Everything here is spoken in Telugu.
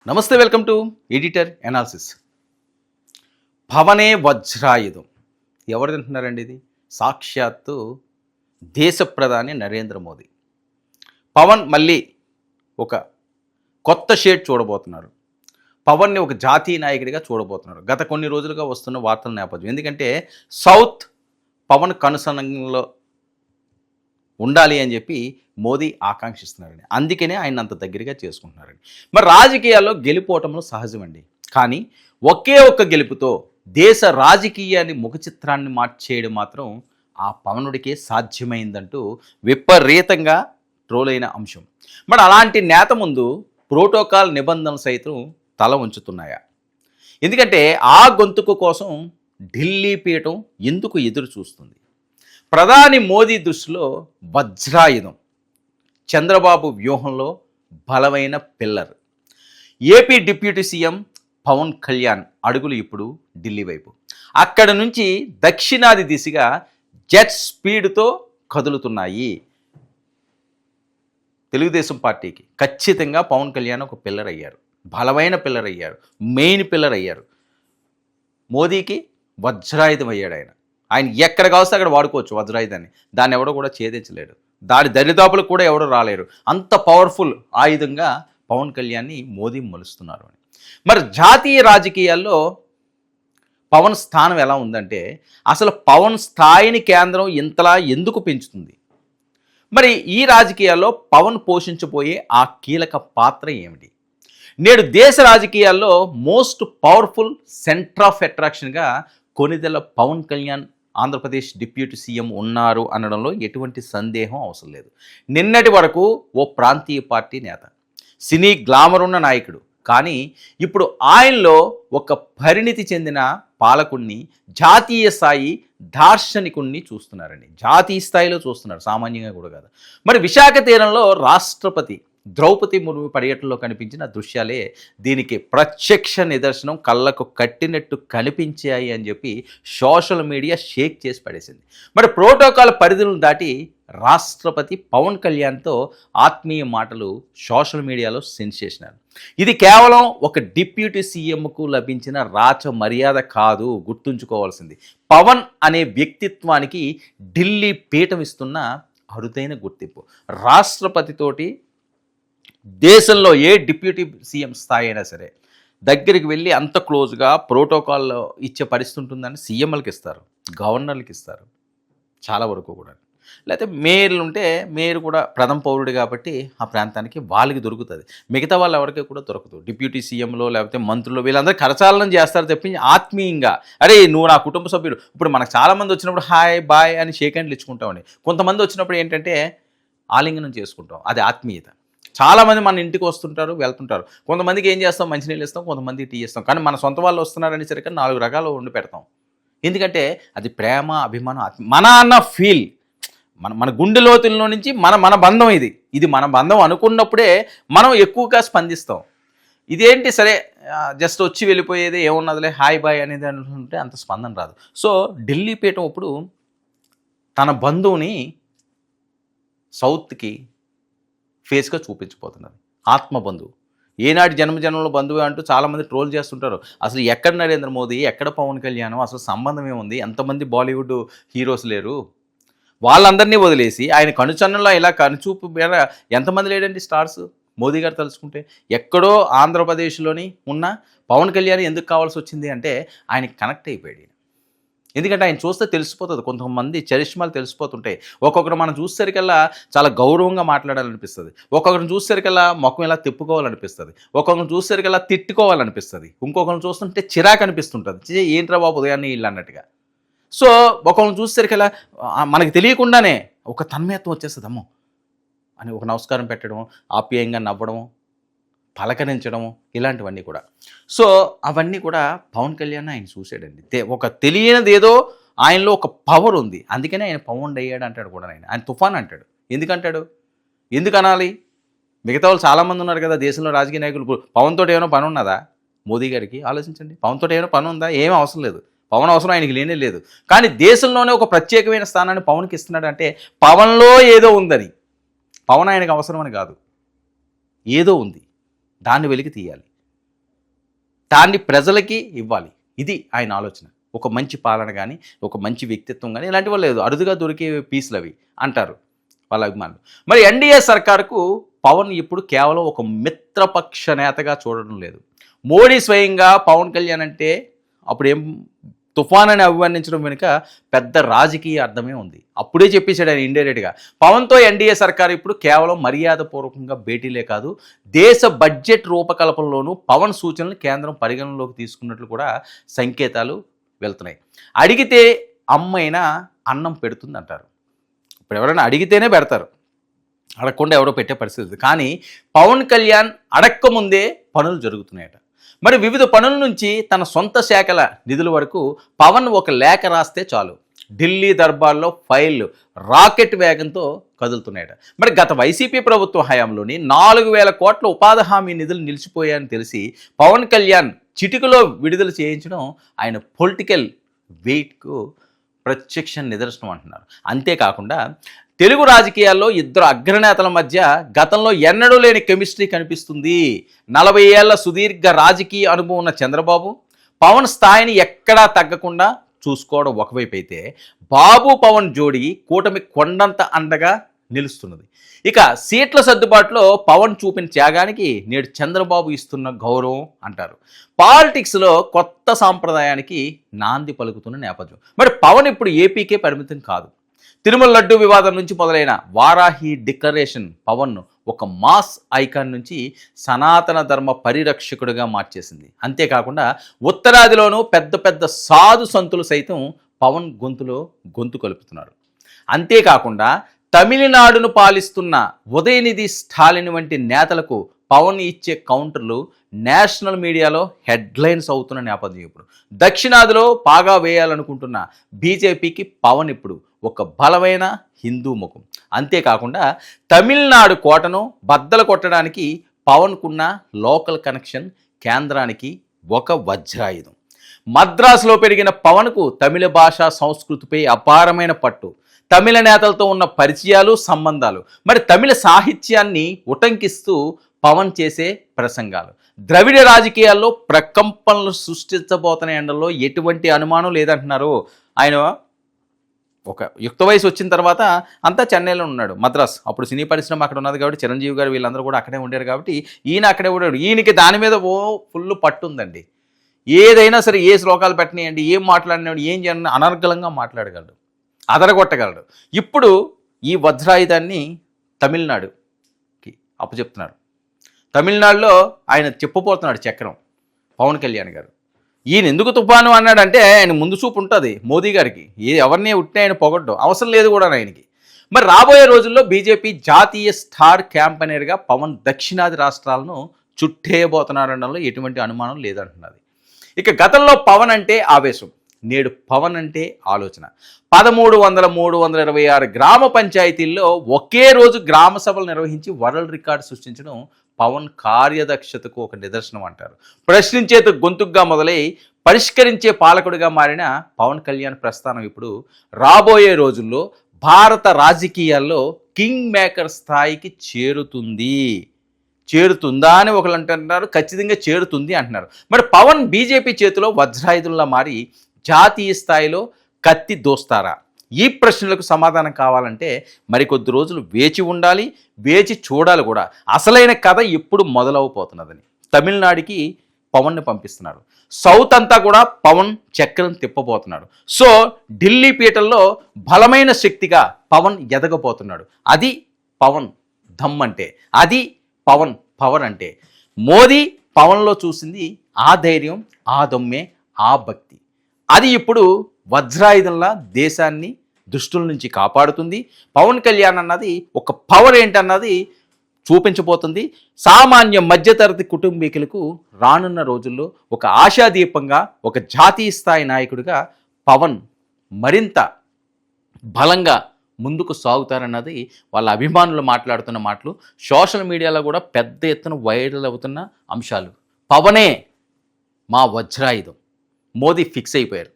నమస్తే, వెల్కమ్ టు ఎడిటర్ ఎనాలిసిస్. పవనే వజ్రాయుధం. ఎవరు తింటున్నారండి ఇది? సాక్షాత్తు దేశ ప్రధాని నరేంద్ర మోదీ. పవన్ మళ్ళీ ఒక కొత్త షేడ్ చూడబోతున్నారు. పవన్ని ఒక జాతీయ నాయకుడిగా చూడబోతున్నారు. గత కొన్ని రోజులుగా వస్తున్న వార్తల నేపథ్యం. ఎందుకంటే సౌత్ పవన్ కనుసన్నలో ఉండాలి అని చెప్పి మోదీ ఆకాంక్షిస్తున్నారండి. అందుకనే ఆయన అంత దగ్గరగా చేసుకుంటున్నారండి. మరి రాజకీయాల్లో గెలుపోవటంలో సహజమండి. కానీ ఒకే ఒక్క గెలుపుతో దేశ రాజకీయాన్ని ముఖ చిత్రాన్ని మార్చేయడం మాత్రం ఆ పవనుడికే సాధ్యమైందంటూ విపరీతంగా ట్రోల్ అయిన అంశం. మరి అలాంటి నేత ముందు ప్రోటోకాల్ నిబంధనలు సైతం తల ఉంచుతున్నాయా? ఎందుకంటే ఆ గొంతుకు కోసం ఢిల్లీ పీఠం ఎందుకు ఎదురు చూస్తుంది? ప్రధాని మోదీ దృష్టిలో వజ్రాయుధం, చంద్రబాబు వ్యూహంలో బలమైన pillar. AP deputy CM Pawan Kalyan అడుగులు ఇప్పుడు ఢిల్లీ వైపు. అక్కడ నుంచి దక్షిణాది దిశగా జెట్ స్పీడ్తో కదులుతున్నాయి. తెలుగుదేశం పార్టీకి ఖచ్చితంగా పవన్ కళ్యాణ్ ఒక పిల్లర్ అయ్యారు, బలమైన పిల్లర్ అయ్యారు, మెయిన్ పిల్లర్ అయ్యారు. మోదీకి వజ్రాయుధం అయ్యాడు ఆయన. ఆయన ఎక్కడ కావస్తే అక్కడ వాడుకోవచ్చు వజ్రాయుధాన్ని. దాన్ని ఎవడో కూడా ఛేదించలేడు. దాని దరిదాపులకు కూడా ఎవడో రాలేరు. అంత పవర్ఫుల్ ఆయుధంగా పవన్ కళ్యాణ్ని మోదీ మలుస్తున్నారు అని. మరి జాతీయ రాజకీయాల్లో పవన్ స్థానం ఎలా ఉందంటే, అసలు పవన్ స్థాయిని కేంద్రం ఇంతలా ఎందుకు పెంచుతుంది? మరి ఈ రాజకీయాల్లో పవన్ పోషించబోయే ఆ కీలక పాత్ర ఏమిటి? నేడు దేశ రాజకీయాల్లో మోస్ట్ పవర్ఫుల్ సెంటర్ ఆఫ్ అట్రాక్షన్గా కొనిదెల పవన్ కళ్యాణ్ ఆంధ్రప్రదేశ్ డిప్యూటీ సీఎం ఉన్నారు అనడంలో ఎటువంటి సందేహం అవసరం లేదు. నిన్నటి వరకు ఓ ప్రాంతీయ పార్టీ నేత, సినీ గ్లామర్ ఉన్న నాయకుడు. కానీ ఇప్పుడు ఆయనలో ఒక పరిణితి చెందిన పాలకుణ్ణి, జాతీయ స్థాయి దార్శనికుణ్ణి చూస్తున్నారండి. జాతీయ స్థాయిలో చూస్తున్నారు, సామాన్యంగా కూడా కాదు. మరి విశాఖ తీరంలో రాష్ట్రపతి ద్రౌపది ముర్ము పర్యటనలో కనిపించిన దృశ్యాలే దీనికి ప్రత్యక్ష నిదర్శనం. కళ్ళకు కట్టినట్టు కనిపించాయి అని చెప్పి సోషల్ మీడియా షేక్ చేసి పడేసింది. మరి ప్రోటోకాల్ పరిధులను దాటి రాష్ట్రపతి పవన్ కళ్యాణ్తో ఆత్మీయ మాటలు సోషల్ మీడియాలో సెన్సేషనల్. ఇది కేవలం ఒక డిప్యూటీ సీఎంకు లభించిన రాచ మర్యాద కాదు, గుర్తుంచుకోవాల్సింది. పవన్ అనే వ్యక్తిత్వానికి ఢిల్లీ పీఠం ఇస్తున్న అరుదైన గుర్తింపు. రాష్ట్రపతితోటి దేశంలో ఏ డిప్యూటీ సీఎం స్థాయి అయినా సరే దగ్గరికి వెళ్ళి అంత క్లోజ్గా ప్రోటోకాల్లో ఇచ్చే పరిస్థితి ఉంటుందని సీఎంలకు ఇస్తారు, గవర్నర్లకు ఇస్తారు, చాలా వరకు కూడా. లేకపోతే మేయర్లు ఉంటే మేయర్ కూడా ప్రథమ పౌరుడు కాబట్టి ఆ ప్రాంతానికి వాళ్ళకి దొరుకుతుంది. మిగతా వాళ్ళు ఎవరికి కూడా దొరకదు. డిప్యూటీ సీఎంలో లేకపోతే మంత్రులు వీళ్ళందరూ కరచాలనం చేస్తారు తప్పించి ఆత్మీయంగా, అరే నువ్వు నా కుటుంబ సభ్యుడు. ఇప్పుడు మనకు చాలామంది వచ్చినప్పుడు హాయ్ బాయ్ అని షేక్ హ్యాండ్లు ఇచ్చుకుంటామని, కొంతమంది వచ్చినప్పుడు ఏంటంటే ఆలింగనం చేసుకుంటాం, అది ఆత్మీయత. చాలామంది మన ఇంటికి వస్తుంటారు, వెళ్తుంటారు. కొంతమందికి ఏం చేస్తాం, మంచినీళ్ళు ఇస్తాం, కొంతమందికి టీ ఇస్తాం. కానీ మన సొంత వాళ్ళు వస్తున్నారని సరికి 4 రకాలు వండి పెడతాం. ఎందుకంటే అది ప్రేమ, అభిమానం, మన అన్న ఫీల్. మన గుండె లోతుల్లో నుంచి మన బంధం ఇది మన బంధం అనుకున్నప్పుడే మనం ఎక్కువగా స్పందిస్తాం. ఇదేంటి సరే జస్ట్ వచ్చి వెళ్ళిపోయేది ఏమున్నదిలే హాయ్ బాయ్ అనేది అనుకుంటే అంత స్పందన రాదు. సో ఢిల్లీ పీఠం ఇప్పుడు తన బంధువుని సౌత్కి ఫేస్గా చూపించబోతున్నది. ఆత్మబంధువు, ఏనాటి జన్మజన్మలో బంధువు అంటూ చాలామంది ట్రోల్ చేస్తుంటారు. అసలు ఎక్కడ నరేంద్ర మోదీ, ఎక్కడ పవన్ కళ్యాణ్, అసలు సంబంధం ఏముంది? ఎంతమంది బాలీవుడ్ హీరోస్ లేరు? వాళ్ళందరినీ వదిలేసి ఆయన కనుచన్నంలో ఇలా కనుచూపు ఎంతమంది లేడండి స్టార్స్? మోదీ గారు తలుచుకుంటే ఎక్కడో ఆంధ్రప్రదేశ్లోని ఉన్న పవన్ కళ్యాణ్ ఎందుకు కావాల్సి వచ్చింది అంటే ఆయనకి కనెక్ట్ అయిపోయాడు. ఎందుకంటే ఆయన చూస్తే తెలిసిపోతుంది, కొంతమంది చరిష్మాలు తెలిసిపోతుంటాయి. ఒక్కొక్కరు మనం చూసేసరికల్లా చాలా గౌరవంగా మాట్లాడాలనిపిస్తుంది, ఒక్కొక్కరిని చూసేసరికల్లా ముఖం ఇలా తిప్పుకోవాలనిపిస్తుంది, ఒక్కొక్కరిని చూసేసరికల్లా తిట్టుకోవాలనిపిస్తుంది, ఇంకొకరిని చూస్తుంటే చిరాకు అనిపిస్తుంటుంది, ఏంట్రా బాబు ఉదయాన్నే ఇల్లు అన్నట్టుగా. సో ఒకరిని చూసేసరికల్లా మనకి తెలియకుండానే ఒక తన్మయత్వం వచ్చేస్తుంది, అమ్మో అని ఒక నమస్కారం పెట్టడం, ఆప్యాయంగా నవ్వడం, పలకరించడము, ఇలాంటివన్నీ కూడా. సో అవన్నీ కూడా పవన్ కళ్యాణ్ ఆయన చూసాడండి. ఒక తెలియనిది ఏదో ఆయనలో ఒక పవర్ ఉంది, అందుకనే ఆయన పవన్ అయ్యాడు అంటాడు కూడా. ఆయన తుఫాన్ అంటాడు. ఎందుకంటాడు? ఎందుకు అనాలి? మిగతా వాళ్ళు చాలామంది ఉన్నారు కదా దేశంలో రాజకీయ నాయకులు. పవన్ తోటి ఏమైనా పని ఉన్నదా? మోదీ గారికి ఆలోచించండి, పవన్ తోటి ఏమైనా పని ఉందా? ఏమీ అవసరం లేదు. పవన్ అవసరం ఆయనకి లేనే లేదు. కానీ దేశంలోనే ఒక ప్రత్యేకమైన స్థానాన్ని పవన్కి ఇస్తున్నాడు అంటే పవన్లో ఏదో ఉందని. పవన్ ఆయనకు అవసరం అని కాదు, ఏదో ఉంది, దాన్ని వెలికి తీయాలి. దాన్ని ప్రజలకి ఇవ్వాలి. ఇది ఆయన ఆలోచన. ఒక మంచి పాలన కానీ, ఒక మంచి వ్యక్తిత్వం కానీ ఇలాంటివి లేదు. అరుదుగా దొరికే పీసులు అవి అంటారు వాళ్ళ అభిమానులు. మరి ఎన్డీఏ సర్కారుకు పవన్ ఇప్పుడు కేవలం ఒక మిత్రపక్ష నేతగా చూడడం లేదు. మోడీ స్వయంగా పవన్ కళ్యాణ్ అంటే అప్పుడు ఏం తుఫాన్ అని అభివర్ణించడం వెనుక పెద్ద రాజకీయ అర్థమే ఉంది. అప్పుడే చెప్పేశాడు ఆయన ఇండైరెక్ట్గా. పవన్తో ఎన్డీఏ సర్కారు ఇప్పుడు కేవలం మర్యాదపూర్వకంగా భేటీలే కాదు, దేశ బడ్జెట్ రూపకల్పనలోనూ పవన్ సూచనలు కేంద్రం పరిగణనలోకి తీసుకున్నట్లు కూడా సంకేతాలు వెళ్తున్నాయి. అడిగితే అమ్మైనా అన్నం పెడుతుంది అంటారు. ఇప్పుడు ఎవరైనా అడిగితేనే పెడతారు, అడగకుండా ఎవరో పెట్టే పరిస్థితి. కానీ పవన్ కళ్యాణ్ అడక్కముందే పనులు జరుగుతున్నాయట. మరి వివిధ పనుల నుంచి తన సొంత శాఖల నిధుల వరకు పవన్ ఒక లేఖ రాస్తే చాలు, ఢిల్లీ దర్బార్లో ఫైళ్లు రాకెట్ వేగంతో కదులుతున్నాయట. మరి గత వైసీపీ ప్రభుత్వ హయాంలోని 4,000 కోట్ల ఉపాధి హామీ నిధులు నిలిచిపోయాయని తెలిసి పవన్ కళ్యాణ్ చిటికలో విడుదల చేయించడం ఆయన పొలిటికల్ వెయిట్కు ప్రత్యక్ష నిదర్శనం అంటున్నారు. అంతేకాకుండా తెలుగు రాజకీయాల్లో ఇద్దరు అగ్రనేతల మధ్య గతంలో ఎన్నడూ లేని కెమిస్ట్రీ కనిపిస్తుంది. 40 ఏళ్ల సుదీర్ఘ రాజకీయ అనుభవం ఉన్న చంద్రబాబు పవన్ స్థాయిని ఎక్కడా తగ్గకుండా చూసుకోవడం ఒకవైపు అయితే, బాబు పవన్ జోడీ కూటమి కొండంత అండగా నిలుస్తున్నది. ఇక సీట్ల సర్దుబాటులో పవన్ చూపిన త్యాగానికి నేడు చంద్రబాబు ఇస్తున్న గౌరవం అంటారు. పాలిటిక్స్లో కొత్త సాంప్రదాయానికి నాంది పలుకుతున్న నేపథ్యం. మరి పవన్ ఇప్పుడు ఏపీకే పరిమితం కాదు. తిరుమల లడ్డు వివాదం నుంచి మొదలైన వారాహి డిక్లరేషన్ పవన్ను ఒక మాస్ ఐకాన్ నుంచి సనాతన ధర్మ పరిరక్షకుడిగా మార్చేసింది. అంతేకాకుండా ఉత్తరాదిలోనూ పెద్ద పెద్ద సాధు సంతులు సైతం పవన్ గొంతులో గొంతు కలుపుతున్నారు. అంతేకాకుండా తమిళనాడును పాలిస్తున్న ఉదయనిధి స్టాలిన్ వంటి నేతలకు పవన్ ఇచ్చే కౌంటర్లు నేషనల్ మీడియాలో హెడ్లైన్స్ అవుతున్న నేపథ్యం. ఇప్పుడు దక్షిణాదిలో పాగా వేయాలనుకుంటున్న బీజేపీకి పవన్ ఇప్పుడు ఒక బలమైన హిందూ ముఖం. అంతేకాకుండా తమిళనాడు కోటను బద్దలు కొట్టడానికి పవన్కున్న లోకల్ కనెక్షన్ కేంద్రానికి ఒక వజ్రాయుధం. మద్రాసులో పెరిగిన పవన్కు తమిళ భాషా సంస్కృతిపై అపారమైన పట్టు, తమిళ నేతలతో ఉన్న పరిచయాలు, సంబంధాలు, మరి తమిళ సాహిత్యాన్ని ఉటంకిస్తూ పవన్ చేసే ప్రసంగాలు ద్రవిడ రాజకీయాల్లో ప్రకంపనలు సృష్టించబోతున్న ఎండల్లో ఎటువంటి అనుమానం లేదంటున్నారు. ఆయన ఒక యుక్త వయసు వచ్చిన తర్వాత అంతా చెన్నైలో ఉన్నాడు, మద్రాస్. అప్పుడు సినీ పరిశ్రమ అక్కడ ఉన్నది కాబట్టి చిరంజీవి గారు వీళ్ళందరూ కూడా అక్కడే ఉండారు కాబట్టి ఈయన అక్కడే ఉన్నాడు. ఈయనకి దాని మీద ఫుల్ పట్టు ఉందండి. ఏదైనా సరే, ఏ శ్లోకాలు పెట్టనియండి, ఏం మాట్లాడినాడు, ఏం చేయాలని అనర్గళంగా మాట్లాడగలడు, అదరగొట్టగలడు. ఇప్పుడు ఈ వజ్రాయుధాన్ని తమిళనాడుకి అప్పచెప్తున్నారు. తమిళనాడులో ఆయన చెప్పబోతున్నాడు చక్రం పవన్ కళ్యాణ్ గారు. ఈయన ఎందుకు తుఫాను అన్నాడంటే ఆయన ముందు చూపు ఉంటుంది మోదీ గారికి. ఎవరిని ఉట్టిన ఆయన పొగడ్డం అవసరం లేదు కూడా ఆయనకి. మరి రాబోయే రోజుల్లో బీజేపీ జాతీయ స్టార్ క్యాంపెయినర్గా పవన్ దక్షిణాది రాష్ట్రాలను చుట్టేయబోతున్నారనడంలో ఎటువంటి అనుమానం లేదంటున్నది. ఇక గతంలో పవన్ అంటే ఆవేశం, నేడు పవన్ అంటే ఆలోచన. 1326 గ్రామ పంచాయతీల్లో ఒకే రోజు గ్రామ సభలు నిర్వహించి వరల్డ్ రికార్డు సృష్టించడం పవన్ కార్యదక్షతకు ఒక నిదర్శనం అంటారు. ప్రశ్నించేత గొంతుగ్గా మొదలై పరిష్కరించే పాలకుడిగా మారిన పవన్ కళ్యాణ్ ప్రస్థానం ఇప్పుడు రాబోయే రోజుల్లో భారత రాజకీయాల్లో కింగ్ మేకర్ స్థాయికి చేరుతుందా అని ఒకరు అంటున్నారు, ఖచ్చితంగా చేరుతుంది అంటున్నారు. మరి పవన్ బీజేపీ చేతిలో వజ్రాయుధంలా మారి జాతీయ స్థాయిలో కత్తి దోస్తారా? ఈ ప్రశ్నలకు సమాధానం కావాలంటే మరికొద్ది రోజులు వేచి ఉండాలి, వేచి చూడాలి కూడా. అసలైన కథ ఎప్పుడు మొదలవబోతున్నదని తమిళనాడుకి పవన్ని పంపిస్తున్నారు. సౌత్ అంతా కూడా పవన్ చక్రం తిప్పబోతున్నాడు. సో ఢిల్లీ పీఠల్లో బలమైన శక్తిగా పవన్ ఎదగబోతున్నాడు. అది పవన్ దమ్ అంటే, అది పవన్ పవర్ అంటే. మోదీ పవన్లో చూసింది ఆ ధైర్యం, ఆ దమ్మే, ఆ భక్తి. అది ఇప్పుడు వజ్రాయుధంలా దేశాన్ని దుష్టుల నుంచి కాపాడుతుంది. పవన్ కళ్యాణ్ అన్నది ఒక పవర్ ఏంటన్నది చూపించబోతుంది. సామాన్య మధ్యతరగతి కుటుంబీకులకు రానున్న రోజుల్లో ఒక ఆశాదీపంగా, ఒక జాతీయ స్థాయి నాయకుడిగా పవన్ మరింత బలంగా ముందుకు సాగుతారన్నది వాళ్ళ అభిమానులు మాట్లాడుతున్న మాటలు. సోషల్ మీడియాలో కూడా పెద్ద ఎత్తున వైరల్ అవుతున్న అంశాలు. పవనే మా వజ్రాయుధం, మోదీ ఫిక్స్ అయిపోయారు.